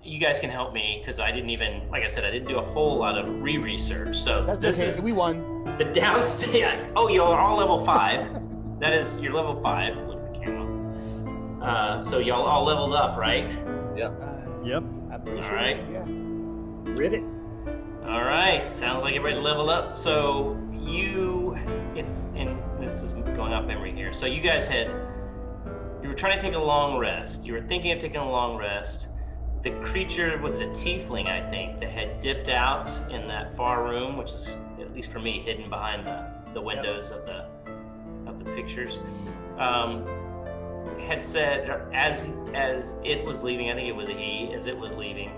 you guys can help me because I didn't even, like I said, I didn't do a whole lot of research. So That's this okay. is We won. the downstairs. Oh, you're all level 5. That is, you're level 5 with the camera. So y'all all leveled up, right? Yep. Yep. I'm pretty All sure. right. Yeah. Ready? All right, sounds like everybody's leveled up. So and this is going off memory here. So you guys you were trying to take a long rest. You were thinking of taking a long rest. The creature, was it a tiefling, I think, that had dipped out in that far room, which is, at least for me, hidden behind the windows of the pictures. Had said, as it was leaving, I think it was a he, as it was leaving,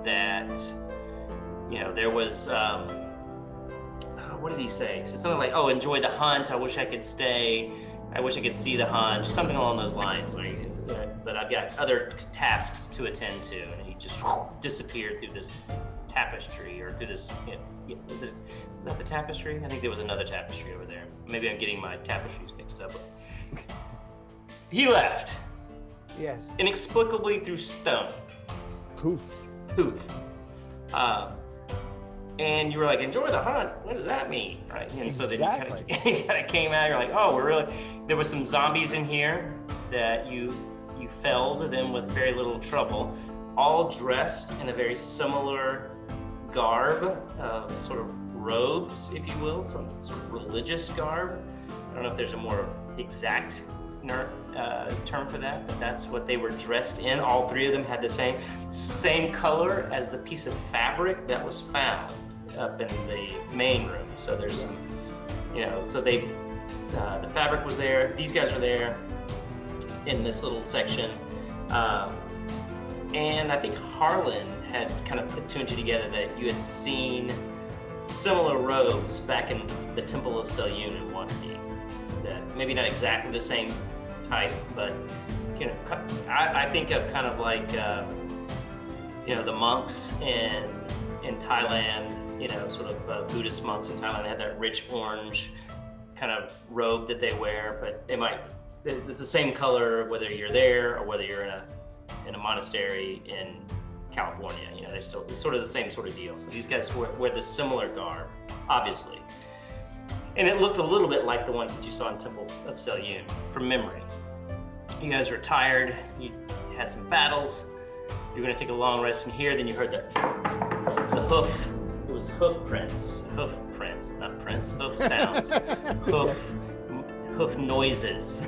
that, there was, what did he say? He said something like, oh, enjoy the hunt. I wish I could stay. I wish I could see the hunt. Something along those lines. But I've got other tasks to attend to. And he just disappeared through this tapestry or through this, was that the tapestry? I think there was another tapestry over there. Maybe I'm getting my tapestries mixed up. He left. Yes. Inexplicably through stone. Poof. Poof. And you were like, enjoy the hunt. What does that mean, right? And so then you kind of came out. You're like, oh, there was some zombies in here that you felled them with very little trouble, all dressed in a very similar garb, sort of robes, if you will, some sort of religious garb. I don't know if there's a more exact term for that, but that's what they were dressed in. All 3 of them had the same color as the piece of fabric that was found up in the main room. So there's some, so the fabric was there. These guys are there in this little section. And I think Harlan had kind of put 2 and 2 together that you had seen similar robes back in the Temple of Selune in Waterdeep. That maybe not exactly the same type, but I think of kind of like the monks in Thailand, sort of Buddhist monks in Thailand. They have that rich orange kind of robe that they wear, but it's the same color whether you're there or whether you're in a monastery in California. It's sort of the same sort of deal. So these guys wear the similar garb, obviously. And it looked a little bit like the ones that you saw in Temple of Selune, from memory. You guys were tired, you had some battles, you were gonna take a long rest in here, then you heard the hoof, it was hoof prints, not prints, hoof sounds, hoof noises.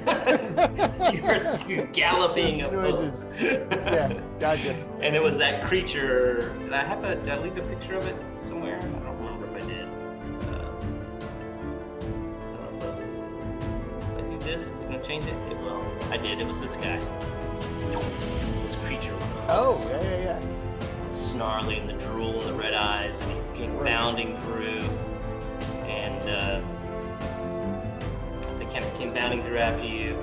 You heard galloping of hoofs. Yeah, gotcha. And it was that creature, did I leave a picture of it somewhere? I don't remember if I did. This is gonna change it? It will. I did. It was this guy. This creature with the hooves. Oh, yeah. Snarling, the drool and the red eyes, and he came bounding through. And so it kind of came bounding through after you.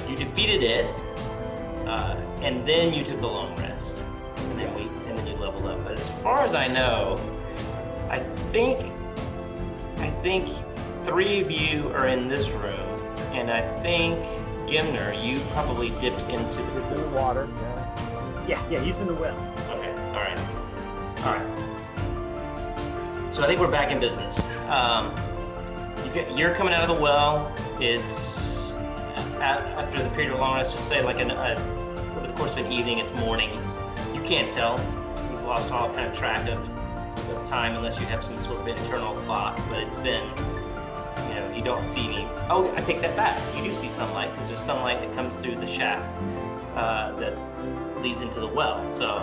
You defeated it, and then you took a long rest. And then you leveled up. But as far as I know, I think 3 of you are in this room. And I think, Gimner, you probably dipped into the water. Yeah, he's in the well. Okay, all right. So I think we're back in business. You're coming out of the well. It's after the period of long rest, just say like over the course of an evening, it's morning. You can't tell. You've lost all kind of track of time unless you have some sort of internal clock, but it's been, you don't see any. Oh, I take that back. You do see sunlight because there's sunlight that comes through the shaft that leads into the well. So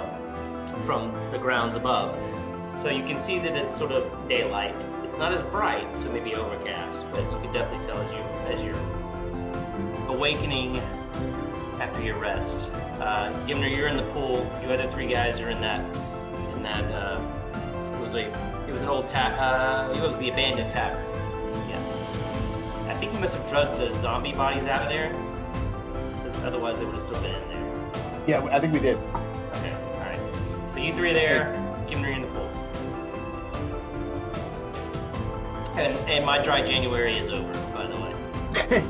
from the grounds above. So you can see that it's sort of daylight. It's not as bright, so maybe overcast, but you can definitely tell as you're awakening after your rest. Gimner, you're in the pool. You other 3 guys are in that. It was an old it was the abandoned tavern. I think you must have drugged the zombie bodies out of there, because otherwise they would have still been in there. Yeah, I think we did. Okay, all right. So you 3 are there, Gimner in the pool. And my dry January is over, by the way.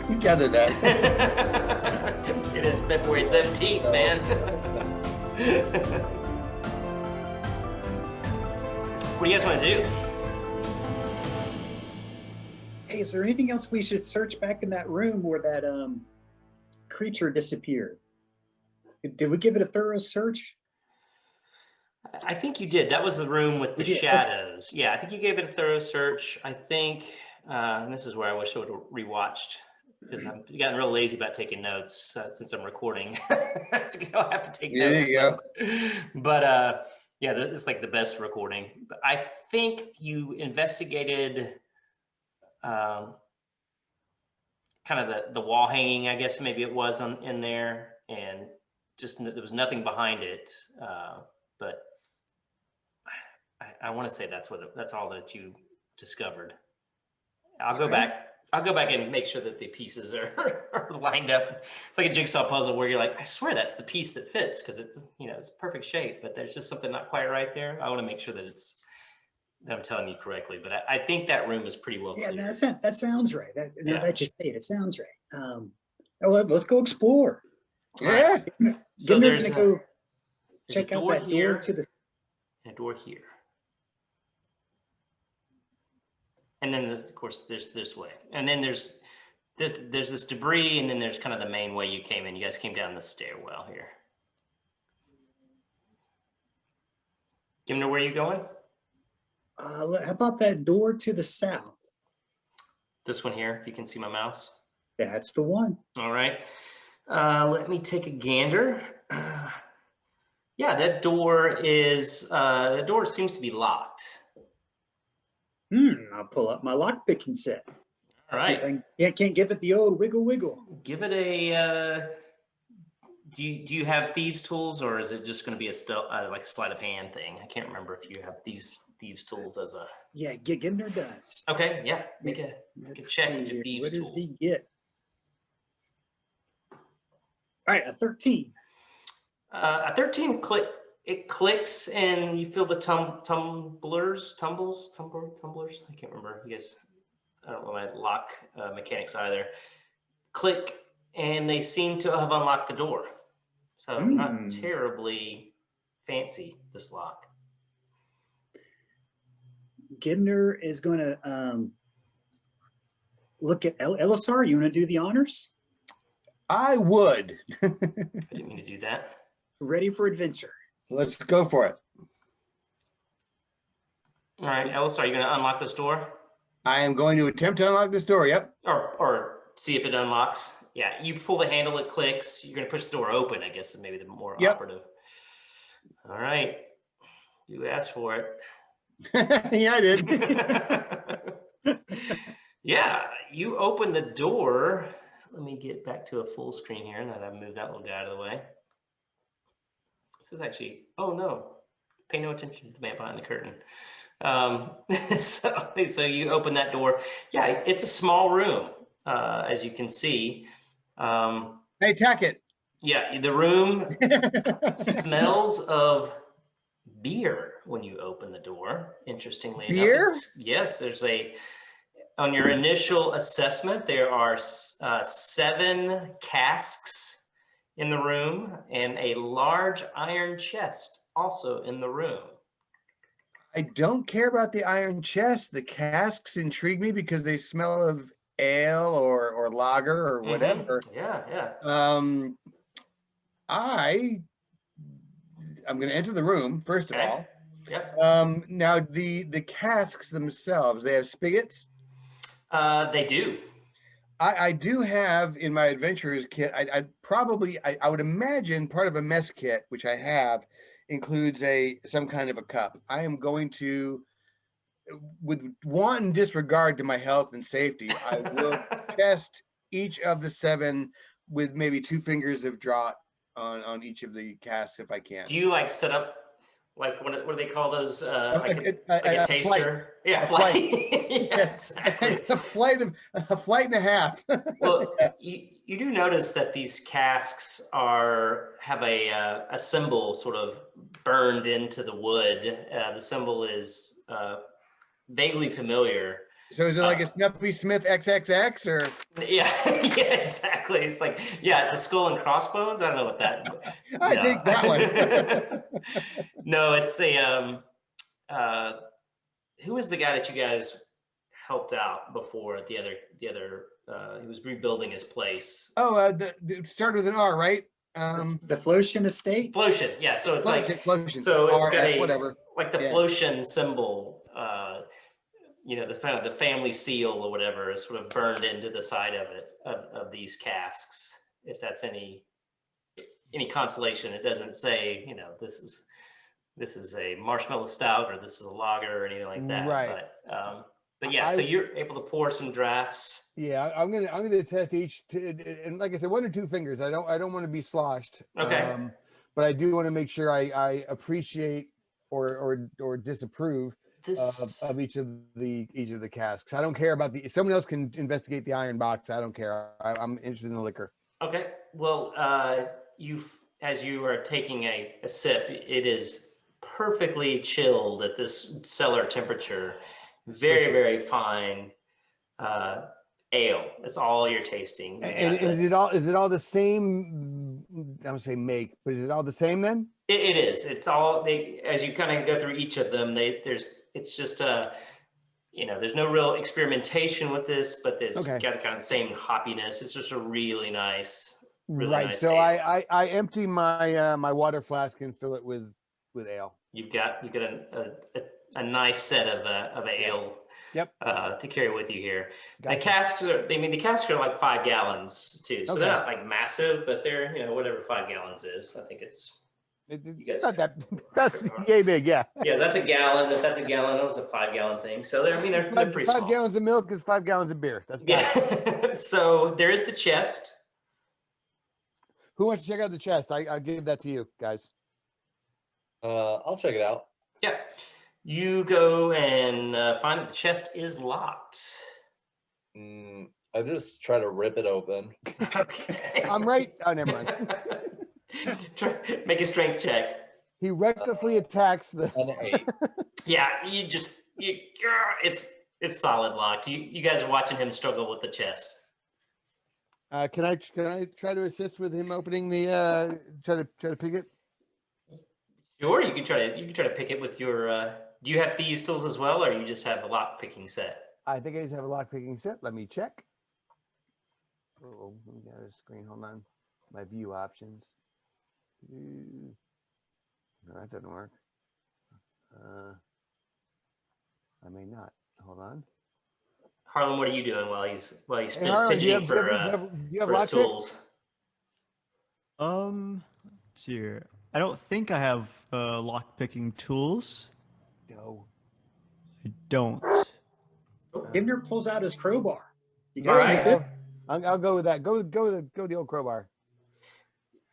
You gathered that. It is February 17th, man. What do you guys want to do? Hey, is there anything else we should search back in that room where that creature disappeared? Did we give it a thorough search? I think you did. That was the room with the We did, okay. shadows. Yeah, I think you gave it a thorough search. I think, and this is where I wish I would have rewatched, because I've gotten real lazy about taking notes since I'm recording. So I have to take Yeah, notes. there you go. But yeah, it's like the best recording. But I think you investigated kind of the wall hanging, I guess maybe it was in there, and just there was nothing behind it. But I want to say that's all that you discovered. I'll go back and make sure that the pieces are lined up. It's like a jigsaw puzzle where you're like, I swear that's the piece that fits, because it's, it's perfect shape, but there's just something not quite right there. I want to make sure that I'm telling you correctly, but I think that room is pretty well clear. Yeah, that sounds right. Now that you say it sounds right. Let's go explore. Yeah. So Gimner's there's gonna go a check out door that here door to the. and a door here. And then, of course, there's this way. And then there's this debris, and then there's kind of the main way you came in. You guys came down the stairwell here. Gimner, where are you going? How about that door to the south? This one here, if you can see my mouse. That's the one. All right. Let me take a gander. Yeah, that door seems to be locked. I'll pull up my lockpicking set. All right. Can't give it the old wiggle wiggle. Give it a. Do you have thieves' tools, or is it just going to be like a sleight of hand thing? I can't remember if you have thieves' tools as a. Yeah, Gimner does. Okay, yeah, make a check with your thieves' tools. What does he get? All right, a 13. A 13 it clicks, and you feel the tumblers. I can't remember. You guys, I don't know my lock mechanics either. Click, and they seem to have unlocked the door. So not terribly fancy, this lock. Gimner is going to look at Elisar. You want to do the honors? I would. I didn't mean to do that. Ready for adventure. Let's go for it. All right, Ellis, are you going to unlock this door? I am going to attempt to unlock this door. Yep. Or see if it unlocks. Yeah, you pull the handle, it clicks. You're going to push the door open, I guess, is maybe the more operative. All right. You asked for it. Yeah, I did. Yeah, you open the door. Let me get back to a full screen here, and then I moved that little guy out of the way. This is actually, oh no, pay no attention to the man behind the curtain. So you open that door. Yeah, it's a small room, as you can see. Hey, attack it. Yeah, the room smells of beer when you open the door. Interestingly Beer? enough, yes, on your initial assessment, there are 7 casks in the room and a large iron chest also in the room. I don't care about the iron chest. The casks intrigue me because they smell of ale or lager or whatever. Yeah. I'm going to enter the room first of all. Yep. Now the casks themselves, they have spigots. They do. I do have in my adventurers kit. I would imagine part of a mess kit, which I have, includes some kind of a cup. I am going to, with wanton disregard to my health and safety, I will test each of the 7 with maybe 2 fingers of draught on each of the casks if I can. Do you like set up like what do they call those? Like a taster? Flight. Yeah, a flight. flight. Yeah, exactly. a flight and a half. Well, you do notice that these casks have a symbol sort of burned into the wood. The symbol is vaguely familiar. So is it like a Snuffy Smith XXX or? Yeah, yeah, exactly. It's like, yeah, it's a skull and crossbones. I don't know what that. I no. take that one. No, it's a uh, who was the guy that you guys helped out before at the other he was rebuilding his place. Oh, the start with an R, right? The Flotian estate. Flotian, yeah. So it's like Flotian. so it's got RF, a whatever. like the Yeah. Flotian symbol. The family seal or whatever is sort of burned into the side of it of these casks. If that's any consolation, it doesn't say this is a marshmallow stout or this is a lager or anything like that. Right. But yeah, so you're able to pour some drafts. Yeah, I'm gonna test each, and like I said, 1 or 2 fingers. I don't want to be sloshed. Okay. But I do want to make sure I appreciate or disapprove of each of the casks. I don't care about someone else can investigate the iron box. I don't care. I'm interested in the liquor. Okay. Well, as you are taking a sip, it is perfectly chilled at this cellar temperature. Very, very fine ale. That's all you're tasting. And is it all the same? I don't say make, but is it all the same then? It is. It's all as you kind of go through each of them. It's just there's no real experimentation with this, but there's got kind of the same hoppiness. It's just a really nice, right. Nice so ale. I empty my my water flask and fill it with ale. You've got a nice set of ale. Yep. To carry with you here. Gotcha. The casks are like 5 gallons too, so Okay. they're not like massive, but they're whatever 5 gallons is. I think it's. You guys, not that that's yay big, yeah. Yeah, that's a gallon. That's a gallon. That was a 5 gallon thing. So they're pretty small. 5 gallons of milk is 5 gallons of beer. That's yeah. So there is the chest. Who wants to check out the chest? I'll give that to you guys. I'll check it out. Yeah. You go and find that the chest is locked. I just try to rip it open. Okay. I'm right. Oh, never mind. Make a strength check. He recklessly attacks the. An 8. Yeah, it's solid locked. You guys are watching him struggle with the chest. Can I try to assist with him opening the try to pick it? Sure, you can try to pick it with your. Do you have thieves tools as well, or you just have a lock picking set? I think I just have a lock picking set. Let me check. Oh, let me get a screen. Hold on. My view options. No, that doesn't work. I may not. Hold on. Harlan, what are you doing while he's Hey, Harlan, fidgeting for do you have his lock tools? Let's see here. I don't think I have lock picking tools. No. I don't. Gimner pulls out his crowbar. You All guys right. I'll go with that. Go with the old crowbar.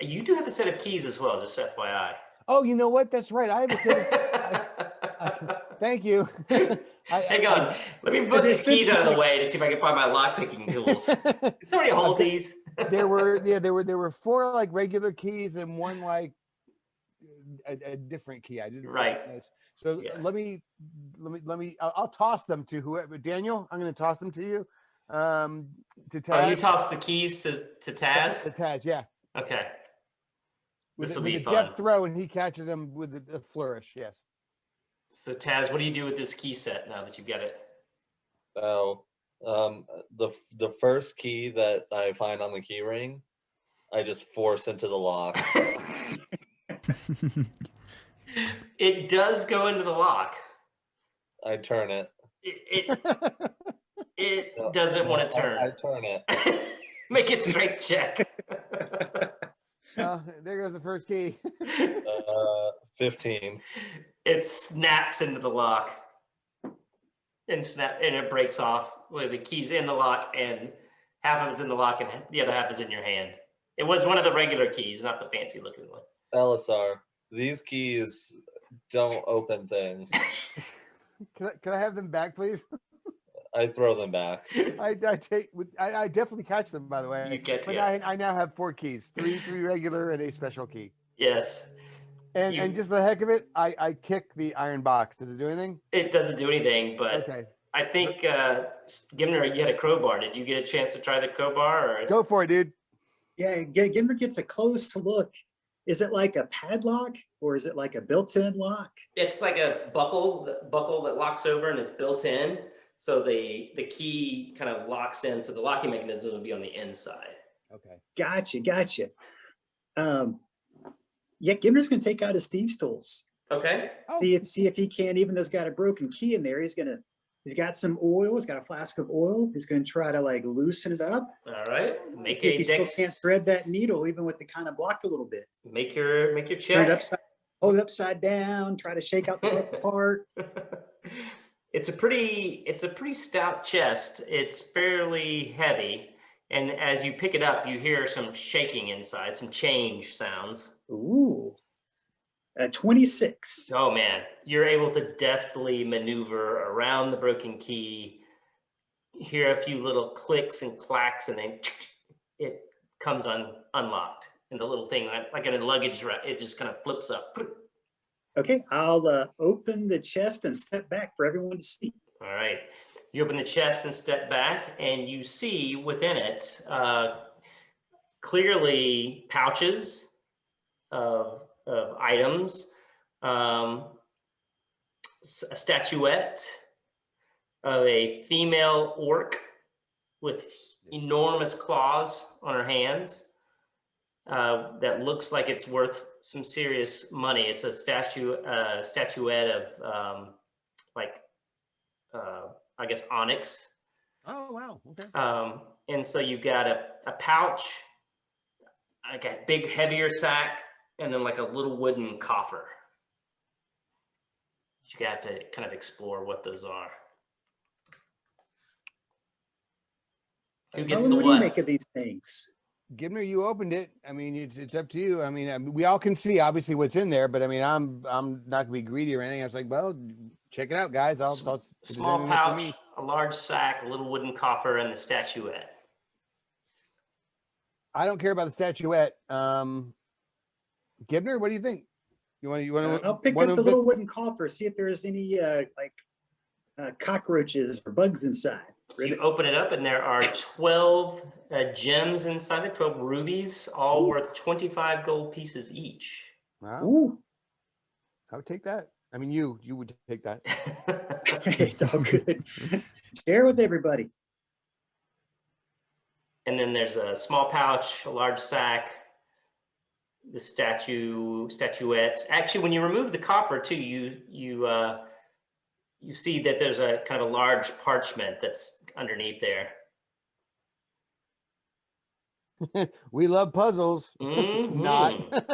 You do have a set of keys as well, just FYI. Oh, you know what? That's right. I have a set. Thank you. Hang on. Let me put these keys out of the way to see if I can find my lock picking tools. Can somebody hold these? there were 4 like regular keys and 1 like a different key. I didn't. Right. So Yeah. let me. I'll toss them to whoever. Daniel, I'm going to toss them to you. To Taz. Oh, you toss the keys to Taz? To Taz, yeah. Okay. This will with be a fun. deft throw, and he catches them with a flourish. Yes. So Taz, what do you do with this key set now that you've got it? Oh, the first key that I find on the key ring, I just force into the lock. It does go into the lock. I turn it. It doesn't want to turn. I turn it. Make a strength check. There goes the first key. 15. It snaps into the lock and it breaks off with the keys in the lock, and half of it's in the lock and the other half is in your hand. It was one of the regular keys, not the fancy looking one. LSR, these keys don't open things. Can I have them back, please? I throw them back. I definitely catch them, by the way. You catch But it. I now have 4 keys, three regular and a special key. Yes. And just for the heck of it, I kick the iron box. Does it do anything? It doesn't do anything, but Okay. I think Gimner, you had a crowbar. Did you get a chance to try the crowbar? Or? Go for it, dude. Yeah, Gimmer gets a close look. Is it like a padlock or is it like a built-in lock? It's like a buckle that locks over and it's built in. So the key kind of locks in. So the locking mechanism will be on the inside. Okay. Gotcha. Yeah, Gimner's gonna take out his thieves' tools. Okay. Oh. See if he can, even though he's got a broken key in there, he's got some oil, he's got a flask of oil. He's gonna try to like loosen it up. All right. Make See if a he still dex. can't thread that needle, even with the kind of blocked a little bit. Make your Turn it check. hold it upside down, try to shake out the rough part. It's a pretty stout chest. It's fairly heavy, and as you pick it up, you hear some shaking inside, some change sounds. Ooh. 26. Oh man, you're able to deftly maneuver around the broken key, hear a few little clicks and clacks, and then it comes unlocked. And the little thing, like in a luggage rack, it just kind of flips up. Okay, I'll open the chest and step back for everyone to see. All right. You open the chest and step back, and you see within it clearly pouches of items, a statuette of a female orc with enormous claws on her hands that looks like it's worth some serious money. It's a statuette of I guess onyx. Oh, wow. Okay. And so you've got a pouch, like a big heavier sack, and then like a little wooden coffer. You got to kind of explore what those are. Who gets the What do you what? make of these things? Gibner, you opened it. I mean, it's up to you. I mean, we all can see obviously what's in there, but I mean, I'm not gonna be greedy or anything. I was like, well, check it out, guys. I'll Small pouch, a large sack, a little wooden coffer, and the statuette. I don't care about the statuette. Gibner, what do you think? You want to? I'll pick up the little wooden coffer, see if there's any cockroaches or bugs inside. You open it up, and there are 12 gems inside it, 12 rubies, all worth 25 gold pieces each. Wow. Ooh. I would take that. I mean, you would take that. It's all good. Share with everybody. And then there's a small pouch, a large sack, the statuette. Actually, when you remove the coffer too, you see that there's a kind of a large parchment that's underneath there. We love puzzles. Mm-hmm. Not.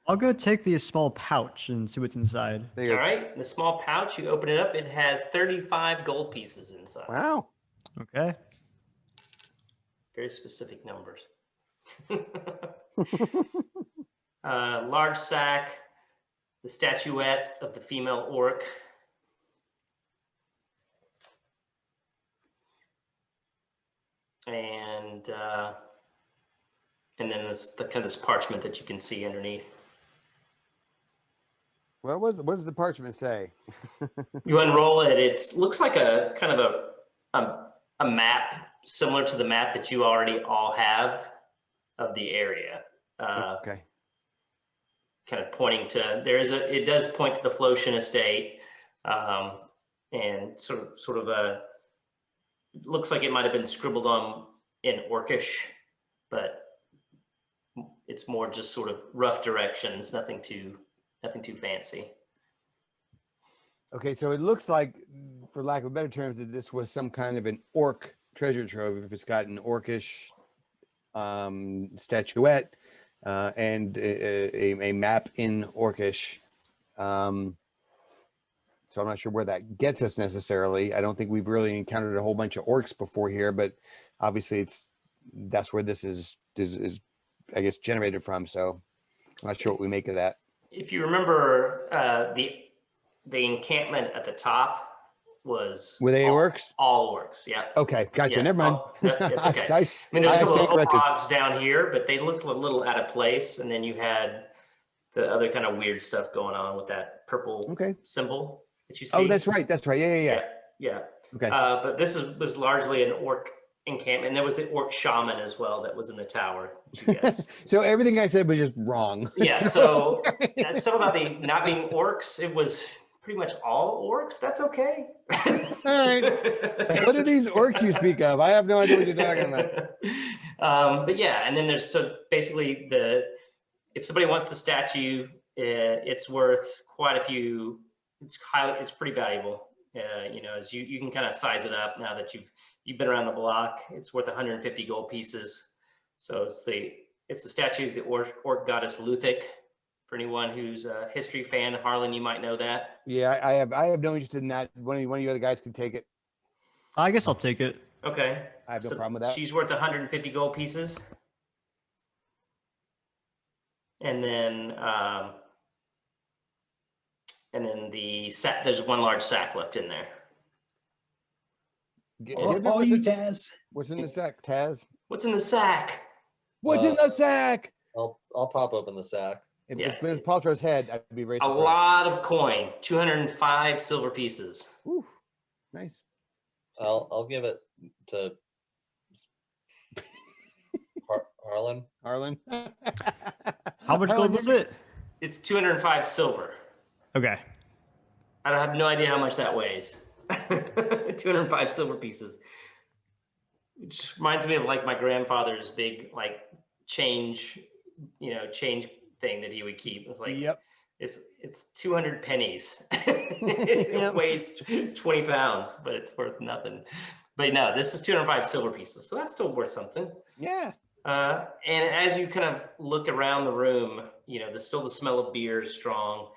I'll go take the small pouch and see what's inside. All right, the small pouch, you open it up, it has 35 gold pieces inside. Wow. Okay. Very specific numbers. Large sack, the statuette of the female orc. And then this parchment that you can see underneath. Well, what does the parchment say? You unroll it. It looks like a kind of a map similar to the map that you already all have of the area. Okay. Kind of pointing to it does point to the Flotian estate, and sort of it looks like it might have been scribbled on in Orcish, but it's more just sort of rough directions, nothing too fancy. Okay, so it looks like, for lack of better terms, that this was some kind of an orc treasure trove. If it's got an orcish statuette and a map in Orcish. So I'm not sure where that gets us necessarily. I don't think we've really encountered a whole bunch of orcs before here, but obviously that's where this is I guess generated from. So I'm not sure what we make of that. If you remember, the encampment at the top were they orcs? All orcs, yeah. Okay, gotcha. Yeah, Never mind. It's okay. I mean, there's a couple stand of corrected. logs down here, but they looked a little out of place. And then you had the other kind of weird stuff going on with that purple Okay. symbol. that you see. Oh, that's right. That's right. Yeah. Yeah. Okay. But this was largely an orc encampment. And there was the orc shaman as well that was in the tower. That you guys. So everything I said was just wrong. Yeah. So stuff about the not being orcs, it was pretty much all orcs. That's okay. All right. What are these orcs you speak of? I have no idea what you're talking about. But yeah, and then there's so basically if somebody wants the statue, it's worth quite a few. It's pretty valuable. As you can kind of size it up now that you've been around the block. It's worth 150 gold pieces. So it's the statue of the orc goddess Luthic. For anyone who's a history fan, Harlan, you might know that. Yeah, I have no interest in that. One of you other guys can take it. I guess I'll take it. Okay. I have no problem with that. She's worth 150 gold pieces. And then there's one large sack left in there. All you, Taz. What's in the sack, Taz? What's in the sack? What's in the sack? I'll pop open the sack. If it's Gwyneth Paltrow's head, I'd be very A surprised. lot of coin, 205 silver pieces. Ooh, nice. I'll give it to Harlan. Harlan. How much gold was it? It's 205 silver. Okay. I have no idea how much that weighs. 205 silver pieces. Which reminds me of like my grandfather's big like change thing that he would keep. It's like, Yep. It's 200 pennies. It weighs 20 pounds, but it's worth nothing. But no, this is 205 silver pieces, so that's still worth something. Yeah. And as you kind of look around the room, there's still the smell of beer is strong.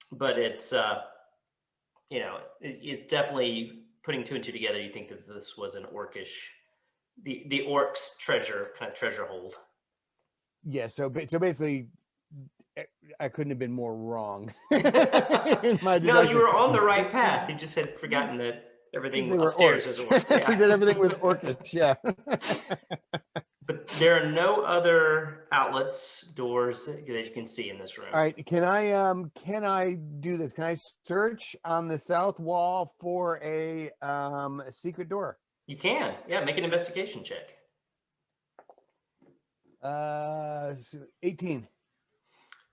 But it's it's definitely putting two and two together. You think that this was an orcish, the orcs treasure hold. Yeah. So basically, I couldn't have been more wrong. No, you were on the right path. You just had forgotten that everything upstairs was orcs. Yeah. That everything was orcish. Yeah. But there are no other outlets, doors that you can see in this room. All right. Can I do this? Can I search on the south wall for a secret door? You can. Yeah, make an investigation check. 18.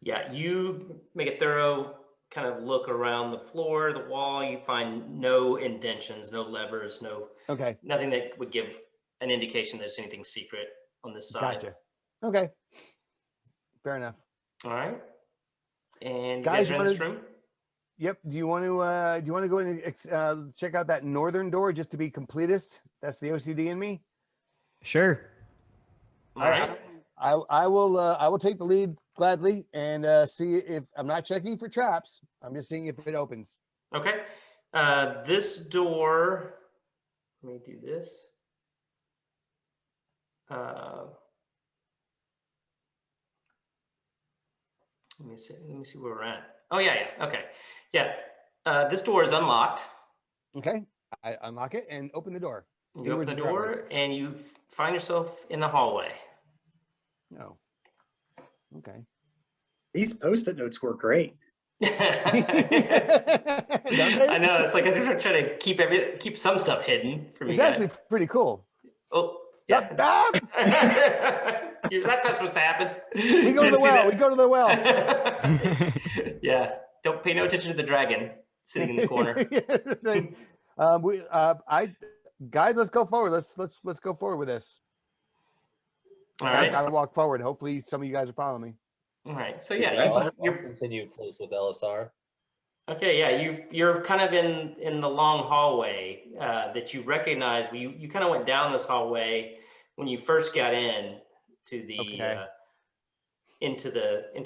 Yeah, you make a thorough kind of look around the floor, the wall. You find no indentions, no levers, nothing that would give an indication there's anything secret on this side. Gotcha. Okay. Fair enough. All right. And you Guys, guys are in this room? Yep. Do you want to go and check out that northern door just to be completist? That's the OCD in me. Sure. All right. I will take the lead gladly and see if I'm not checking for traps. I'm just seeing if it opens. Okay. This door, let me do this. Let me see where we're at. Oh yeah. Okay. Yeah. This door is unlocked. Okay. I unlock it and open the door. You open the door and you find yourself in the hallway. No. Okay. These Post-it notes were great. I know, it's like I'm trying to keep some stuff hidden from you guys. It's actually pretty cool. Oh, yeah. That's not supposed to happen. We go to the well. We go to the well. Yeah. Don't pay no attention to the dragon sitting in the corner. Guys, let's go forward. Let's go forward with this. All right. I gotta walk forward. Hopefully, some of you guys are following me. All right. So yeah, I'll continue close with LSR. Okay, yeah, you're kind of in the long hallway that you recognize. You kind of went down this hallway when you first got in to the into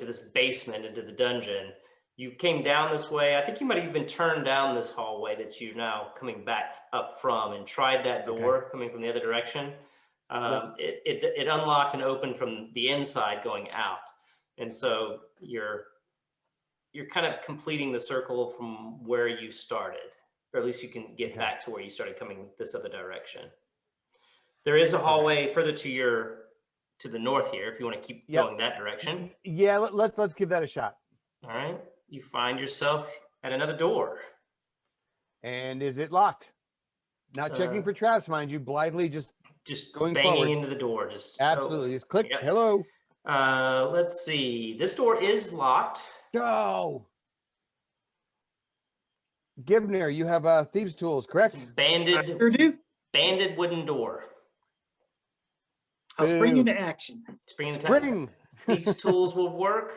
this basement, into the dungeon. You came down this way. I think you might have even turned down this hallway that you're now coming back up from and tried that door coming from the other direction. It unlocked and opened from the inside going out, and so you're kind of completing the circle from where you started, or at least you can get back to where you started coming this other direction. There is a hallway further to the north here if you want to keep going that direction. Yeah, let's give that a shot. All right. You find yourself at another door. And is it locked? Not checking for traps, mind you. Blithely just going banging forward. into the door. Just absolutely. Just click. Yep. Hello. Let's see. This door is locked. Go. Gibner, you have thieves' tools, correct? It's banded, Sure do. banded wooden door. I'll spring Boo. into action. Spring. Thieves' tools will work.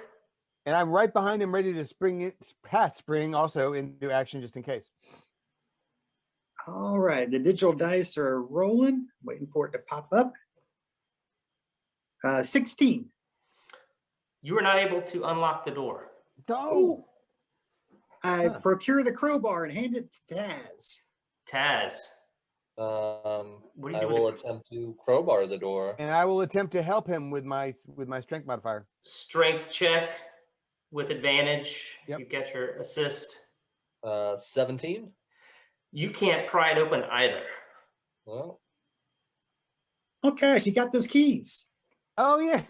And I'm right behind him, ready to spring also into action just in case. All right, the digital dice are rolling, waiting for it to pop up. 16. You are not able to unlock the door. Go. I procure the crowbar and hand it to Taz. Taz, what do you I do will with attempt to crowbar the door. And I will attempt to help him with my strength modifier. strength check with advantage? Yep. You get your assist. 17. You can't pry it open either. Well, Okay, she got those keys. Oh yeah.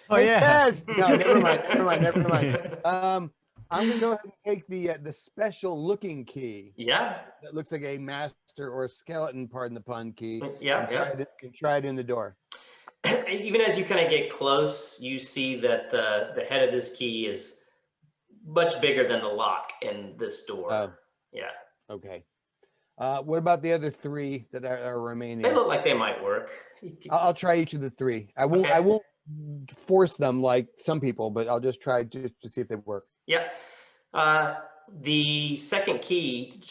Oh, Hey, yeah. Taz. No, never mind. I'm gonna go ahead and take the special looking key Yeah, that looks like a master or a skeleton, pardon the pun, key. yeah, yeah. And try it in the door. Even as you kind of get close, you see that the head of this key is much bigger than the lock in this door. Oh. Yeah, Okay. What about the other three that are remaining? they look like they might work. You can- I'll try each of the three. I Okay. won't force them like some people, but I'll just try just to see if they work. Yeah. The second key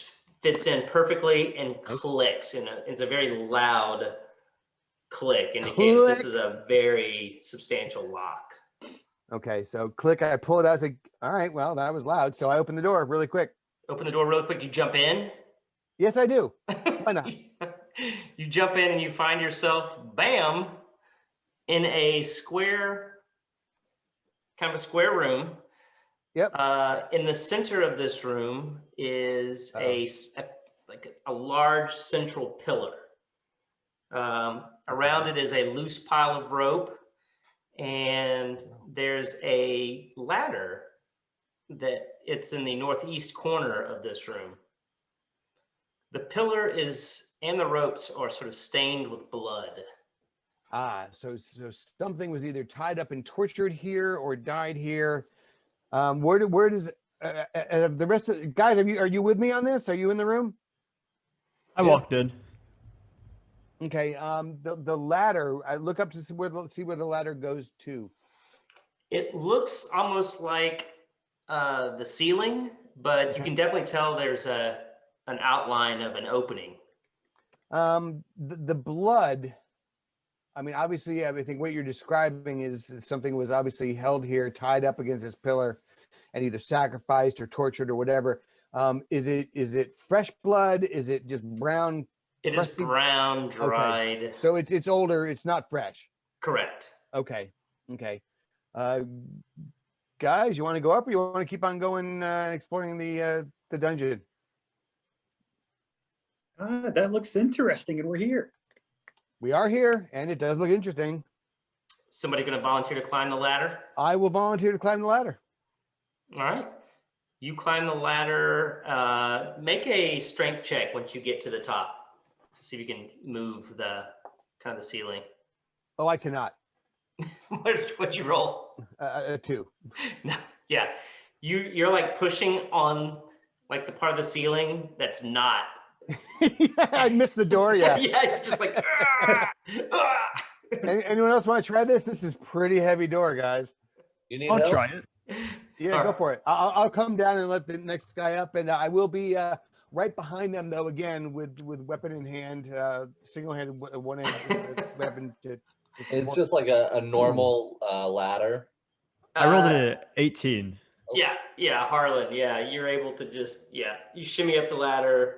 fits in perfectly and clicks. It's a very loud click, indicating this is a very substantial lock. Okay, so click, I pull it out. I say, all right, well, that was loud. So I open the door really quick. Open the door really quick. You jump in. Yes, I do. Why not? You jump in and you find yourself, bam, in a square, kind of a square room. Yep. In the center of this room is a large central pillar. Around it is a loose pile of rope, and there's a ladder that it's in the northeast corner of this room. The pillar and the ropes are sort of stained with blood. So something was either tied up and tortured here or died here. Where does the rest of guys? Are you with me on this? Are you in the room? I walked in. Okay. The ladder. I look up to see where the ladder goes to. It looks almost like the ceiling, but you can definitely tell there's an outline of an opening. The blood. I mean, obviously, I think what you're describing is something was obviously held here, tied up against this pillar, and either sacrificed or tortured or whatever. Is it fresh blood? Is it just brown? It is brown, dried. Okay. So it's older. It's not fresh. Correct. Okay. Guys, you want to go up, or you want to keep on going exploring the dungeon? That looks interesting, and we're here. We are here, and it does look interesting. Somebody going to volunteer to climb the ladder? I will volunteer to climb the ladder. All right. You climb the ladder. Make a strength check once you get to the top. See if you can move the kind of the ceiling. Oh, I cannot. What'd you roll? A 2. Yeah. You're like pushing on like the part of the ceiling that's not. I missed the door. Yeah. Yeah, you're just like. "Ah, ah." Anyone else want to try this? This is pretty heavy door, guys. You need I'll help? try it. Yeah, All go right. for it. I'll come down and let the next guy up, and I will be right behind them though. Again, with weapon in hand, single-handed one-handed weapon to It's just like a normal ladder. I rolled it at 18. Yeah, Harlan. Yeah, you're able to just you shimmy up the ladder,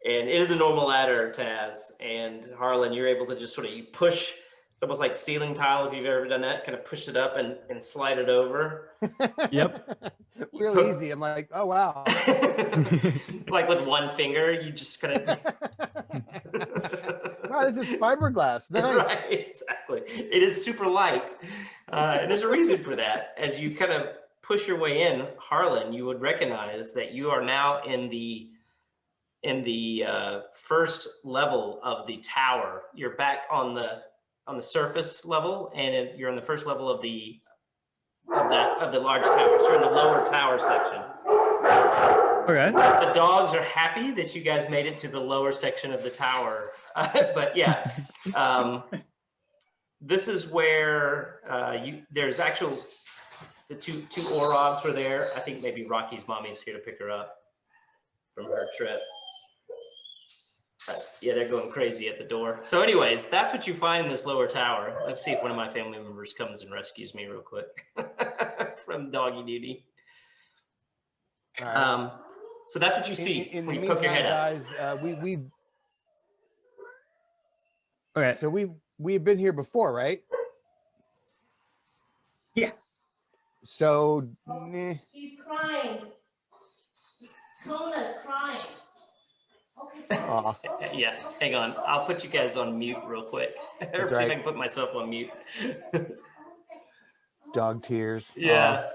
and it is a normal ladder, Taz. And Harlan, you're able to just sort of you push. It's almost like ceiling tile if you've ever done that. Kind of push it up and slide it over. Yep. Real easy. I'm like, oh wow. Like with one finger, you just kind of. Wow, this is fiberglass. Nice. Right, exactly. It is super light, and there's a reason for that. As you kind of push your way in, Harlan, you would recognize that you are now in the first level of the tower. You're back on the surface level, and you're on the first level of the large tower. So you're in the lower tower section. Okay. The dogs are happy that you guys made it to the lower section of the tower. But yeah, this is where there's actual, the two Orogs were there. I think maybe Rocky's mommy's here to pick her up from her trip. Yeah, they're going crazy at the door. So anyways, that's what you find in this lower tower. Let's see if one of my family members comes and rescues me real quick from doggy duty. All right. So that's what you see In when the you poke your meantime, head up. guys, Okay. so we've been here before, right? Yeah. So He's crying. Kona's crying. aw, Yeah, hang on. I'll put you guys on mute real quick. Or see if I right. can put myself on mute. dog tears. Yeah.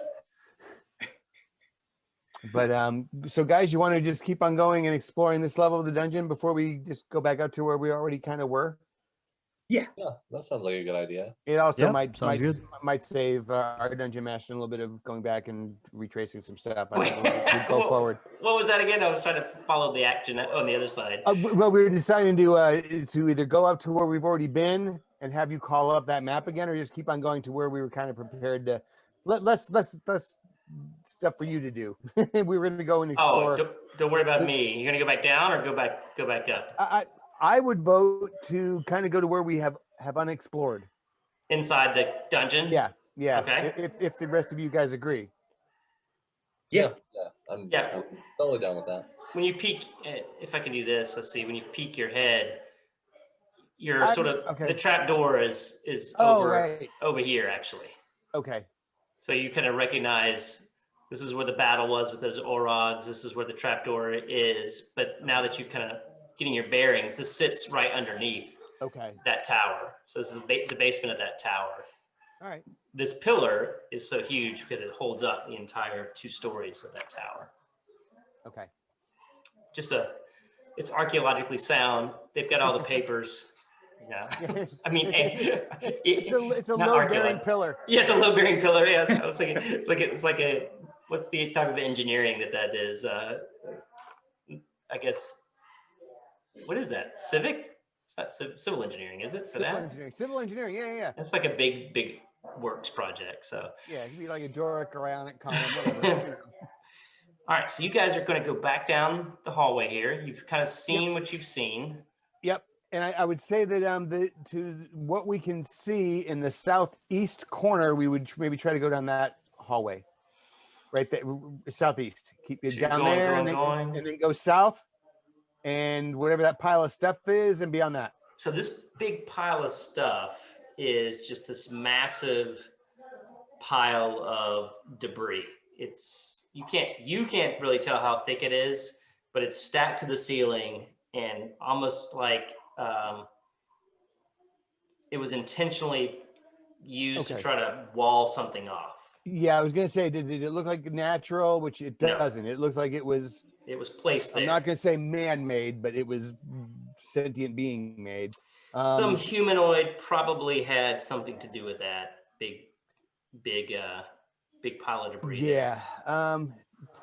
But so guys, you want to just keep on going and exploring this level of the dungeon before we just go back out to where we already kind of were? Yeah, that sounds like a good idea. It also Yep, sounds good. might save our dungeon master a little bit of going back and retracing some stuff. I Wait, think we'll go forward. What was that again? I was trying to follow the action on the other side. Well, we were deciding to either go up to where we've already been and have you call up that map again, or just keep on going to where we were kind of prepared to. Let's stuff for you to do. We were going to go and explore. Oh, don't worry about me. You're gonna go back down or go back up? I would vote to kind of go to where we have unexplored. Inside the dungeon? Yeah. Okay. If the rest of you guys agree. Yeah. I'm Yeah. totally down with that. When you peek, if I can do this, let's see. When you peek your head, you're sort of okay. the trap door is Right. over here actually. Okay. So you kind of recognize this is where the battle was with those Orogs. This is where the trapdoor is. But now that you're kind of getting your bearings, this sits right underneath that tower. So this is the basement of that tower. All right. This pillar is so huge because it holds up the entire 2 stories of that tower. Okay. It's archaeologically sound. They've got all the papers. Yeah. I mean, it's a load-bearing pillar. Yeah, it's a load-bearing pillar. Yeah, I was thinking, it's like a, what's the type of engineering that is? I guess, what is that? Civic? It's not civil engineering, is it? Civil engineering. Yeah. It's like a big works project. So yeah, it could be like a Doric or Ionic column, whatever. All right, so you guys are going to go back down the hallway here. You've kind of seen what you've seen. Yep. And I would say that to what we can see in the southeast corner, we would maybe try to go down that hallway, right there, southeast. Keep it down there, and then go south, and whatever that pile of stuff is, and beyond that. So this big pile of stuff is just this massive pile of debris. You can't really tell how thick it is, but it's stacked to the ceiling and almost like it was intentionally used to try to wall something off. Yeah, I was gonna say, did it look like natural? Which it doesn't. It looks like it was placed there. I'm not gonna say man-made, but it was sentient being made. Some humanoid probably had something to do with that big pile of debris. Yeah,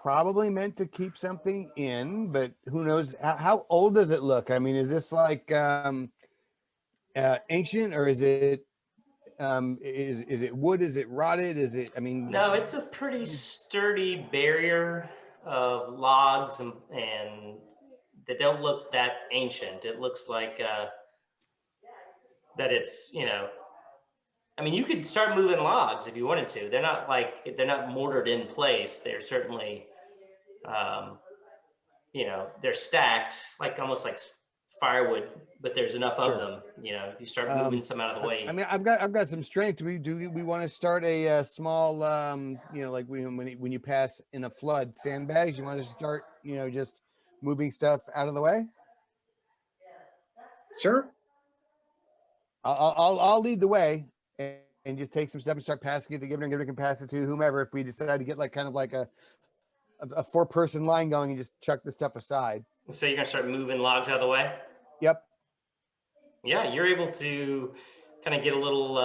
probably meant to keep something in, but who knows? How old does it look? I mean, is this like ancient, or is it is it wood? Is it rotted? Is it? I mean, no, it's a pretty sturdy barrier of logs and that don't look that ancient. It looks like that it's, I mean, you could start moving logs if you wanted to. They're not mortared in place. They're certainly, they're stacked almost like firewood, but there's enough of them. If you start moving some out of the way. I mean, I've got some strength. We want to start a small, like when you pass in a flood, sandbags. You want to start, just moving stuff out of the way. Sure. I'll lead the way, and just take some stuff and start passing it to Gibner can pass it to whomever. If we decide to get like kind of like a 4-person line going and just chuck the stuff aside. So you're gonna start moving logs out of the way? Yep. Yeah, you're able to kind of get a little,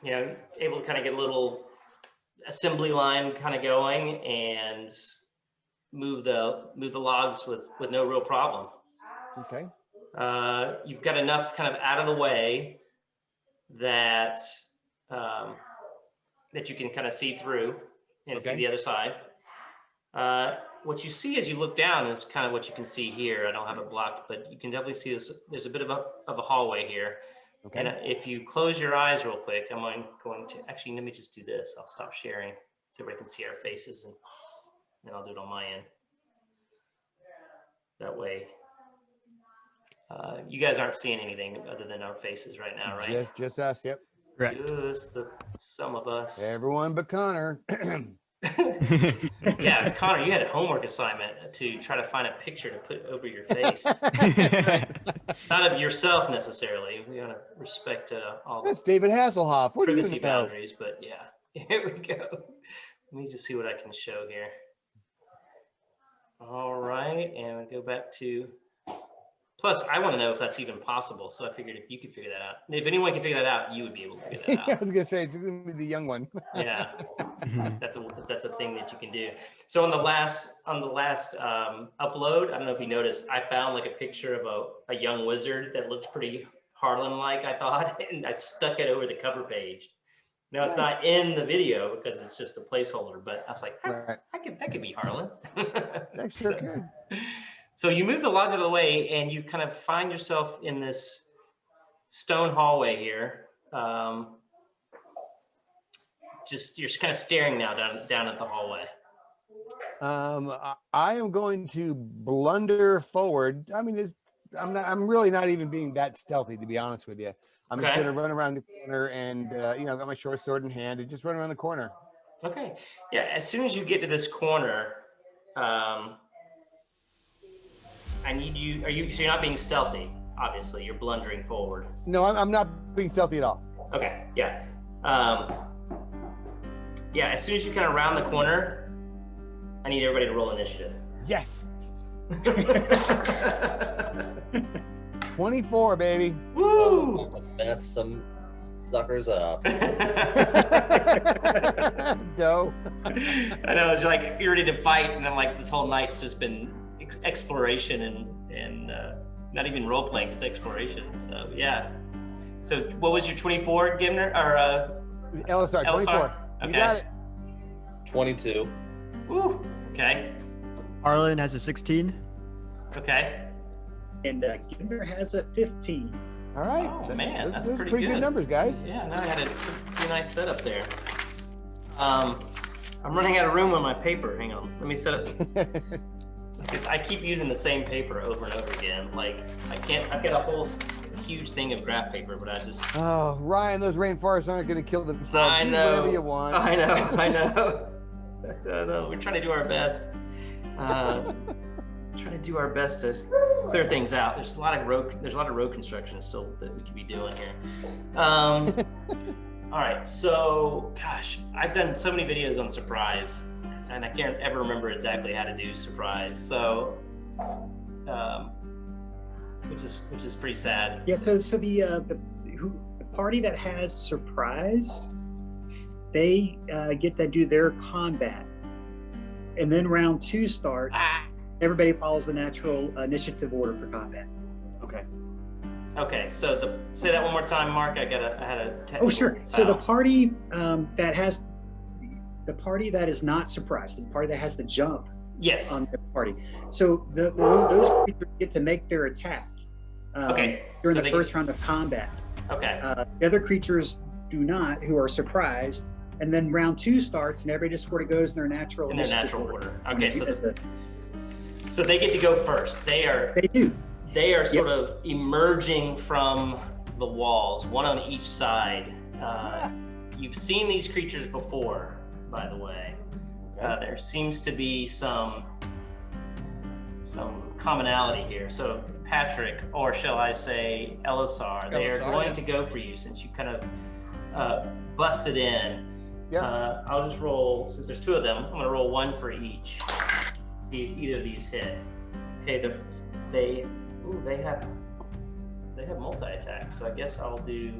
able to kind of get a little assembly line kind of going and move the logs with no real problem. Okay. You've got enough kind of out of the way that that you can kind of see through and see Okay. the other side. What you see as you look down is kind of what you can see here. I don't have it blocked, but you can definitely see there's a bit of a hallway here. Okay. And if you close your eyes real quick, I'm going to, actually, let me just do this. I'll stop sharing so everybody can see our faces, and then I'll do it on my end. That way, you guys aren't seeing anything other than our faces right now, right? Just us. Yep. Correct. Just some of us. Everyone but Connor. Yes, Connor, you had a homework assignment to try to find a picture to put over your face. Not of yourself necessarily. We want to respect all That's David Hasselhoff. What do you privacy know? boundaries, but yeah, here we go. Let me just see what I can show here. All right, and we go back to, plus I want to know if that's even possible, so I figured if you could figure that out. If anyone can figure that out, you would be able to figure that I out. was gonna say it's gonna be the young one. Yeah, that's a thing that you can do. So on the last upload, I don't know if you noticed, I found like a picture of a young wizard that looked pretty Harlan-like, I thought, and I stuck it over the cover page. Now it's not in the video because it's just a placeholder, but I was like, Right. that could be Harlan. That sure could. So you move the log out of the way and you kind of find yourself in this stone hallway here. You're kind of staring now down at the hallway. I am going to blunder forward. I mean, I'm really not even being that stealthy, to be honest with you. I'm just Okay. going to run around the corner and, got my short sword in hand and just run around the corner. Okay. Yeah. As soon as you get to this corner, I need you. So you're not being stealthy. Obviously, you're blundering forward. No, I'm not being stealthy at all. Okay. Yeah. Yeah. As soon as you kind of round the corner, I need everybody to roll initiative. Yes. 24, baby. Woo! I'm gonna mess some suckers up. Doe. I know, it's like you're ready to fight, and I'm like, this whole night's just been exploration and not even role playing, just exploration. So yeah. So what was your 24, Gimner, or LSR, 24. LSR? You Okay. got it. 22. Woo. Okay. Harlan has a 16. Okay. And Gibner has a 15. All right. Oh, man, that's those are pretty pretty good good. numbers, guys. Yeah. Now I had a pretty nice setup there. I'm running out of room on my paper. Hang on. Let me set up. I keep using the same paper over and over again. Like I've got a whole huge thing of graph paper, but I just. Oh, Ryan, those rainforests aren't going to kill themselves. I Use know. whatever you want. I know. We're trying to do our best. Trying to do our best to clear things out. There's a lot of road construction still that we could be doing here. All right, so gosh, I've done so many videos on surprise, and I can't ever remember exactly how to do surprise. So, which is pretty sad. Yeah. So the party that has surprise, they get to do their combat, and then round 2 starts. Everybody follows the natural initiative order for combat. Okay. Okay, so say that one more time, Mark. I had a technical Oh, sure. So the foul. party that is not surprised, the party that has the jump Yes. on the party. So those creatures get to make their attack Okay. during so the first round of combat. Okay. The other creatures do not, who are surprised. And then round 2 starts, and everybody just sort of goes in their natural In their initiative natural order. Okay, As so they get to go first. They do. are sort of emerging from the walls, one on each side. You've seen these creatures before, by the way. There seems to be some some commonality here. So Patrick, or shall I say Elisar, they are Elisar, going yeah. to go for you since you kind of busted in. Yep. I'll just roll, since there's two of them, I'm gonna roll one for each. See if either of these hit. Okay, they have multi-attack, so I guess I'll do,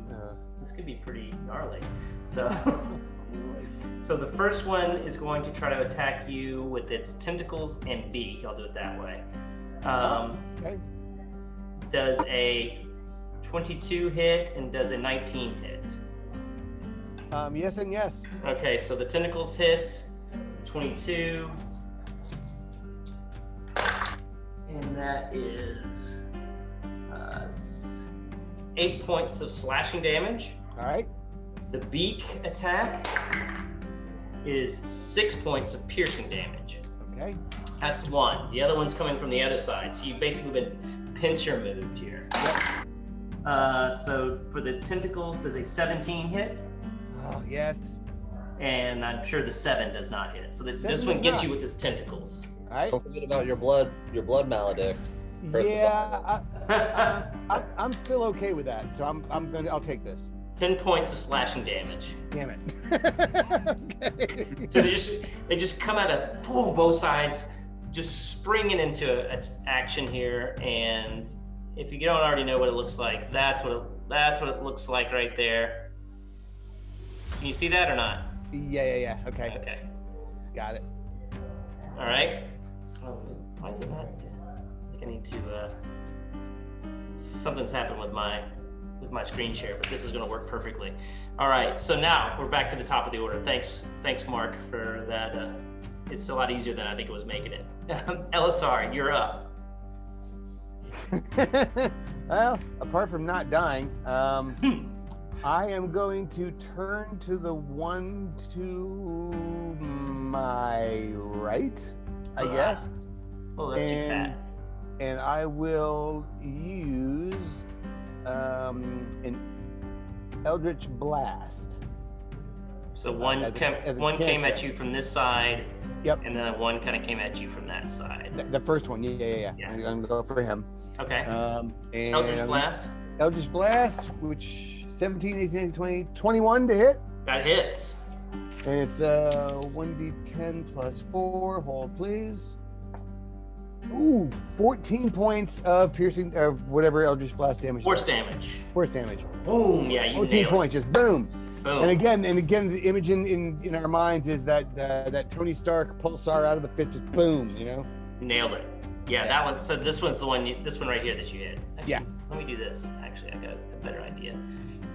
this could be pretty gnarly. So, so the first one is going to try to attack you with its tentacles and beak. I'll do it that way. Okay. Does a 22 hit and does a 19 hit? Yes and yes. Okay, so the tentacles hit, 22. And that is 8 points of slashing damage. All right. The beak attack is 6 points of piercing damage. Okay. That's one. The other one's coming from the other side. So you've basically been pincer moved here. So for the tentacles, does a 17 hit? Oh, yes. And I'm sure the 7 does not hit. So this Seven one does gets not. you with its tentacles. All right. Don't forget about your blood maledict. Yeah, I'm still okay with that. So I'll take this. 10 points of slashing damage. Damn it. Okay. So they just come out of both sides, just springing into action here. And if you don't already know what it looks like, that's what it looks like right there. Can you see that or not? Yeah. Okay. Okay. Got it. All right. Why is it not? I think I need to. Something's happened with my screen share, but this is going to work perfectly. All right. So now we're back to the top of the order. Thanks, Mark, for that. It's a lot easier than I think it was making it. Elisar, you're up. Well, apart from not dying, I am going to turn to the one to my right, I guess. Oh, that's too fat. And I will use an Eldritch Blast. So one as a came cantrip. at you from this side. Yep. And then one kind of came at you from that side. The first one, yeah. Yeah. I'm gonna go for him. Okay. And Eldritch Blast. Eldritch Blast, which 17, 18, 19, 20, 21 to hit. That hits. And it's 1d10 plus 4. Hold, please. Ooh, 14 points of piercing, of whatever Eldritch Blast damage. Force damage. Force damage. Boom. Yeah, you 14 nailed points, just boom. it. Boom. And again, the image in our minds is that Tony Stark pulsar out of the fist, just boom, you know? Nailed it. Yeah, that one. So this one's the one. This one right here that you hit. Actually, Yeah. Let me do this. Actually, I got a better idea.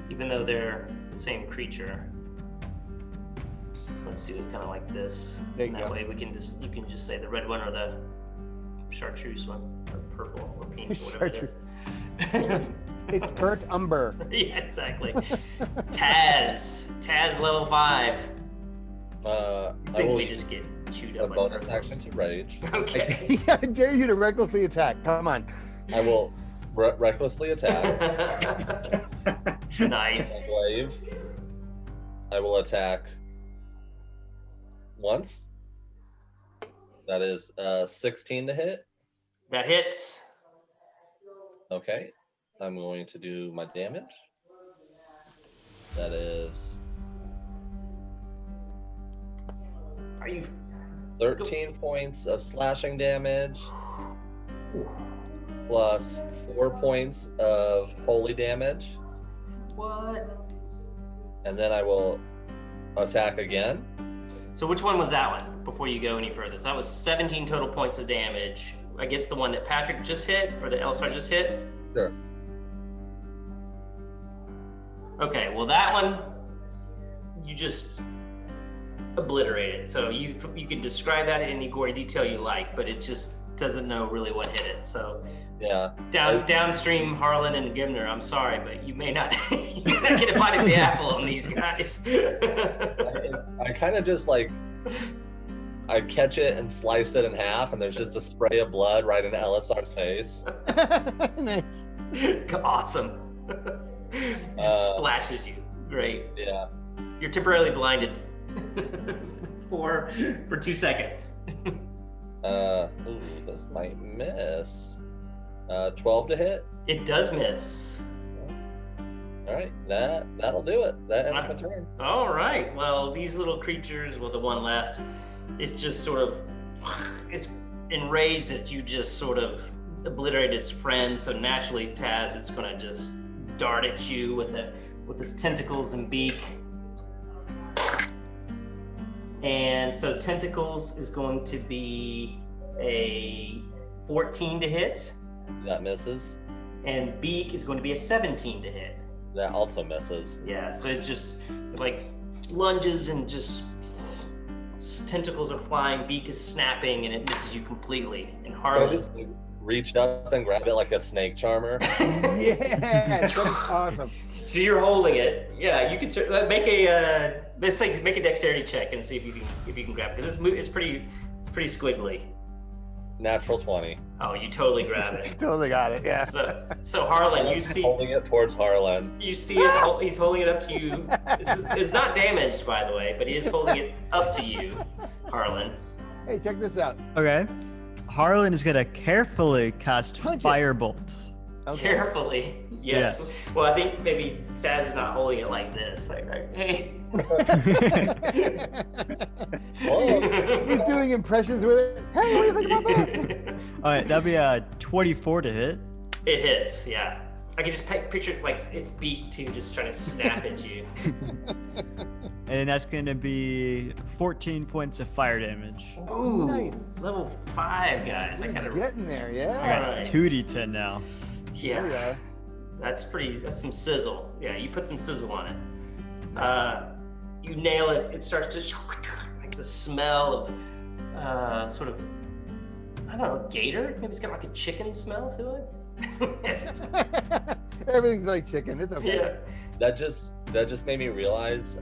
Even though they're the same creature, let's do it kind of like this. There you and that go. way you can just say the red one or the chartreuse one, or purple or pink or whatever it is. It's Bert Umber. Yeah, exactly. Taz level 5. I Things will we just get chewed a up. bonus action to rage. Okay. I dare you to recklessly attack. Come on. I will recklessly attack. Nice. Wave. I will attack once. That is 16 to hit. That hits. Okay. I'm going to do my damage. That is Are you? 13 points of slashing damage plus 4 points of holy damage. What? And then I will attack again. So which one was that one before you go any further? So that was 17 total points of damage against the one that Patrick just hit or that Elisar just hit? Sure. Okay, well that one you just obliterated. So you can describe that in any gory detail you like, but it just doesn't know really what hit it. So Yeah. downstream Harlan and Gimner, I'm sorry, but you may not get a bite of the apple on these guys. I kind of just like, I catch it and slice it in half, and there's just a spray of blood right into Elisar's face. Nice. Awesome. Just splashes you. Great. Yeah. You're temporarily blinded for 2 seconds. Ooh, this might miss. 12 to hit. It does miss. All right, that'll do it. That ends my turn. All right. Well, these little creatures, well, the one left, it's just sort of, it's enraged that you just sort of obliterated its friend. So naturally, Taz, it's gonna just dart at you with its tentacles and beak. And so tentacles is going to be a 14 to hit, That misses. and beak is going to be a 17 to hit. That also misses. Yeah, so it just like lunges and just tentacles are flying, beak is snapping, and it misses you completely. And Can I Harlan, just reach up and grab it like a snake charmer? Yeah, that's awesome. so you're holding it. Yeah, you can make a make a dexterity check and see if you can grab it, because it's pretty squiggly. Natural 20. Oh, you totally grab it. Totally got it. Yeah. So Harlan, you see. Holding it towards Harlan. You see it. He's holding it up to you. It's not damaged, by the way, but he is holding it up to you, Harlan. Hey, check this out. Okay. Harlan is gonna carefully cast Punch it. Firebolt. Okay. Carefully. Yes. Yes. Well, I think maybe Taz is not holding it like this. Like, hey. He's doing impressions with it. Hey, what do you think about this? All right, that'll be a 24 to hit. It hits. Yeah. I can just picture like its beak too, just trying to snap at you. And that's gonna be 14 points of fire damage. Ooh. Nice. Level 5, guys. I You're gotta. getting there, I yeah. got Alright. 2d10 now. There we Yeah. are. That's some sizzle. Yeah, you put some sizzle on it. You nail it. It starts to like the smell of sort of, I don't know, gator. Maybe it's got like a chicken smell to it. Everything's like chicken. It's okay. Yeah. That just made me realize,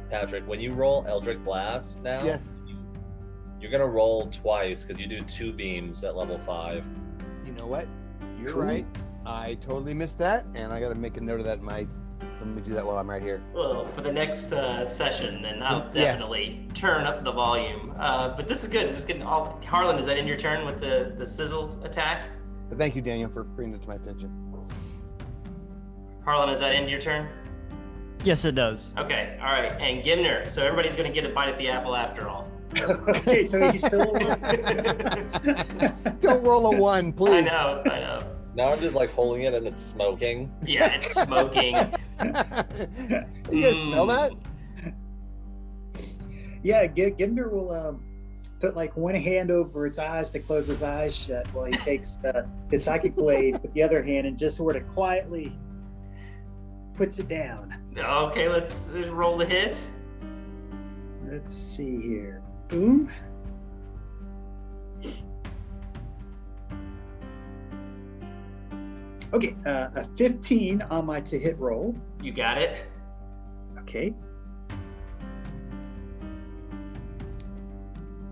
Patrick, when you roll Eldritch Blast now, Yes. you're gonna roll twice because you do 2 beams at level 5. You know what? You're Cool. right. I totally missed that, and I got to make a note of that. Let me do that while I'm right here. Well, for the next session, then I'll Yeah. definitely turn up the volume. But this is good. This is getting all. Harlan, is that in your turn with the sizzle attack? But thank you, Daniel, for bringing that to my attention. Harlan, is that into your turn? Yes, it does. Okay. All right. And Gimner. So everybody's gonna get a bite at the apple after all. Okay, so he's still. Don't roll a 1, please. I know. Now I'm just like holding it and it's smoking. Yeah, it's smoking. You guys smell that? Yeah, Gimner will put like one hand over its eyes to close his eyes shut while he takes his psychic blade with the other hand and just sort of quietly puts it down. Okay, let's roll the hit. Let's see here. Boom. Okay, a 15 on my to hit roll. You got it. Okay.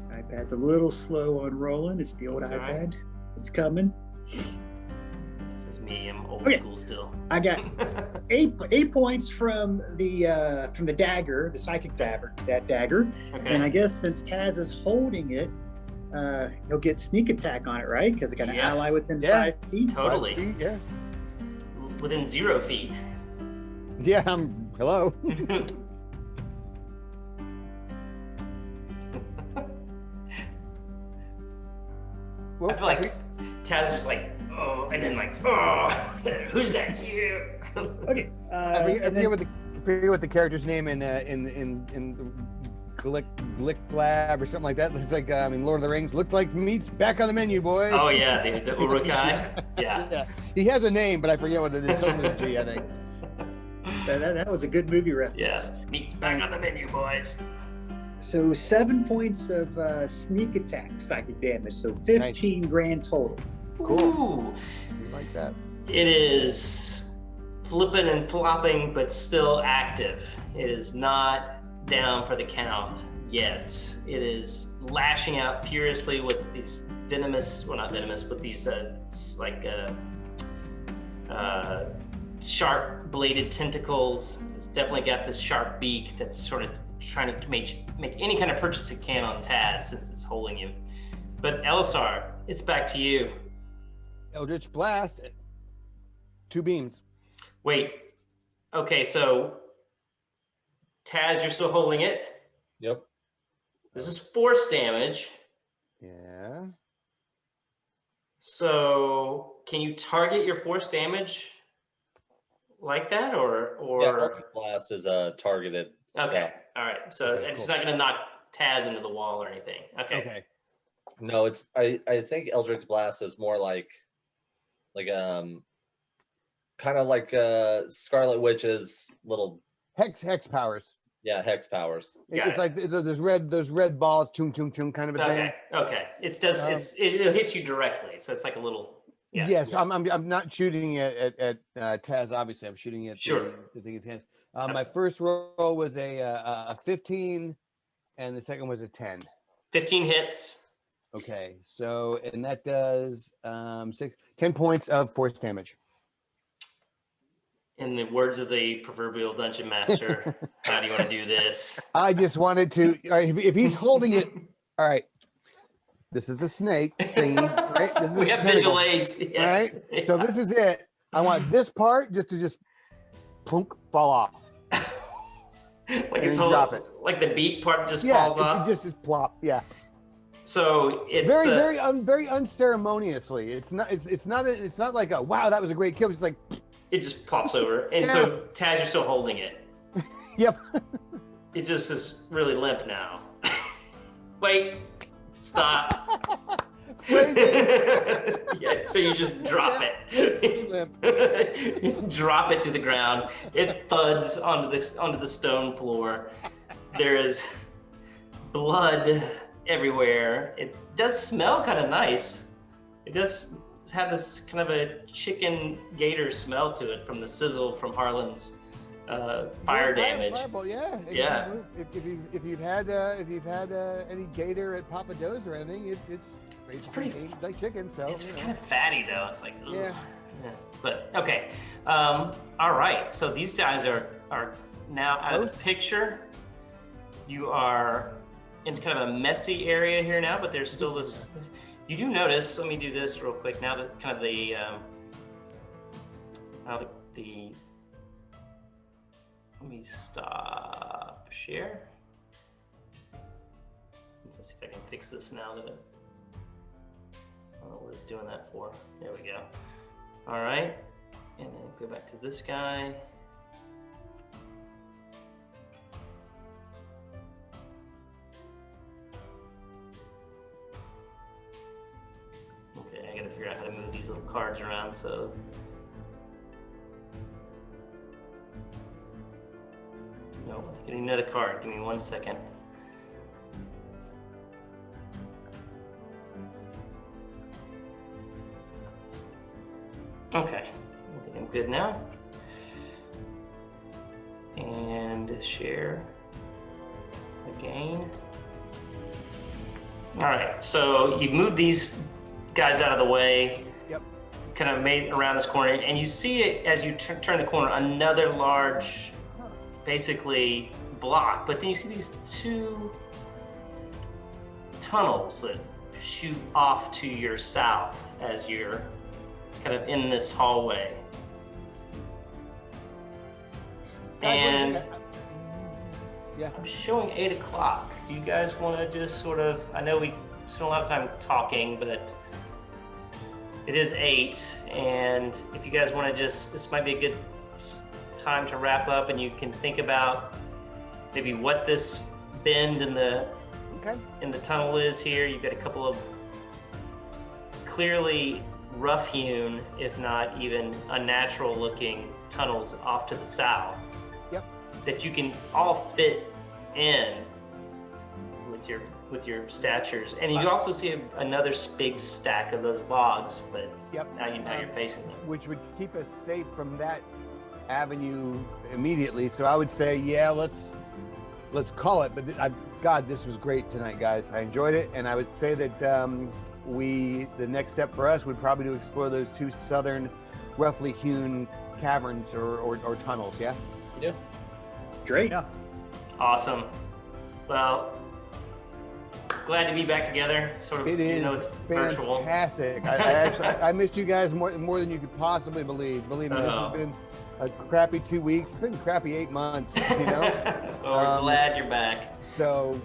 iPad's a little slow on rolling. It's the old That's all right. iPad. It's coming. This is me. I'm old Okay. school still. I got eight points from the dagger, the psychic dagger, and I Okay. guess since Taz is holding it, he'll get sneak attack on it, right? Because I got an Yeah. ally within Yeah. 5 feet. Totally. 5 feet, yeah. Within 0 feet. Yeah, hello. I feel like Taz is like, oh, and then like, oh, who's that? You. Okay. I forget what the character's name in Glick Lab or something like that. It's like Lord of the Rings. Looked like meat's back on the menu, boys. Oh yeah, the Urukai. Yeah. Yeah. He has a name, but I forget what it is. Something with a G, I think. That was a good movie Yeah. reference. Meat's back on the menu, boys. So 7 points of sneak attack psychic damage. So 15 grand total. Cool. Ooh. You like that? It is flipping and flopping, but still active. It is not down for the count yet. It is lashing out furiously with these venomous, well, not venomous, but these sharp bladed tentacles. It's definitely got this sharp beak that's sort of trying to make any kind of purchase it can on Taz since it's holding him. But Elisar, it's back to you. Eldritch Blast. 2 beams. Wait. Okay, so Taz, you're still holding it. Yep. This is force damage. Yeah. So can you target your force damage like that, or Yeah, Eldritch Blast is a targeted spell. okay, all right. So Okay, it's cool. not going to knock Taz into the wall or anything. Okay. Okay. No, it's I think Eldritch Blast is more like kind of like Scarlet Witch's little Hex powers. hex powers. Got It's it. like those red balls, chung chung chung kind of a thing. Okay. It hits you directly, so it's like a little. Yeah. Yes, I'm not shooting at Taz. Obviously, I'm shooting at Sure. the thing at Taz. My first roll was a 15, and the second was a 10. 15 hits. Okay, so and that does 10 points of force damage. In the words of the proverbial dungeon master, how do you want to do this? I just wanted to. All right, if he's holding it, all right. This is the snake thingy, right? This is We the have tentacle, visual aids. Yes. right? So if this is it. I want this part just plunk, fall off. Like and it's then drop it. like the beat part just Yeah, falls off. it just plop. Yeah. So it's very unceremoniously. It's not like a wow, that was a great kill. It's like it just plops over, and so Taz, you're still holding it. yep. It just is really limp now. Wait, stop. Yeah, so you just drop it. You drop it to the ground. It thuds onto the stone floor. There is blood everywhere. It does smell kind of nice. It does have this kind of a chicken gator smell to it from the sizzle from Harlan's fire damage. Fireball, yeah. Yeah. If you've had any gator at Papa Do's or anything, it's pretty like chicken. So It's kind of fatty though. It's like ugh. Yeah. But okay. All right. So these guys are now out of the picture. You are in kind of a messy area here now, but there's still this. You do notice. Let me do this real quick. Now that kind of the let me stop share. Let's see if I can fix this now that I don't know what it's doing that for. There we go. All right, and then go back to this guy. Okay, I gotta figure out how to move these little cards around, so. No, getting another card, give me 1 second. Okay, I think I'm good now. And share again. All right, so you move these guys out of the way. Yep. Kind of made around this corner, and you see it as you turn the corner, another large, basically block, but then you see these two tunnels that shoot off to your south as you're kind of in this hallway. And yeah, I'm showing 8 o'clock. Do you guys want to just sort of, I know we spent a lot of time talking, but it is 8, and if you guys want to just, this might be a good time to wrap up, and you can think about maybe what this bend in the tunnel is here. You've got a couple of clearly rough-hewn, if not even unnatural looking tunnels off to the south. Yep. That you can all fit in with your statures, and you also see another big stack of those logs, but now you're facing them, which would keep us safe from that avenue immediately. So I would say, yeah, let's call it. But God, this was great tonight, guys. I enjoyed it, and I would say that the next step for us would probably to explore those 2 southern, roughly hewn caverns or tunnels. Yeah. Yeah. Great. Yeah. Awesome. Well, glad to be back together. Sort of, It even though is it's virtual. fantastic. I actually I missed you guys more than you could possibly believe. Believe me, this Oh. has been a crappy 2 weeks. It's been a crappy 8 months. You know. Well, we're glad you're back. So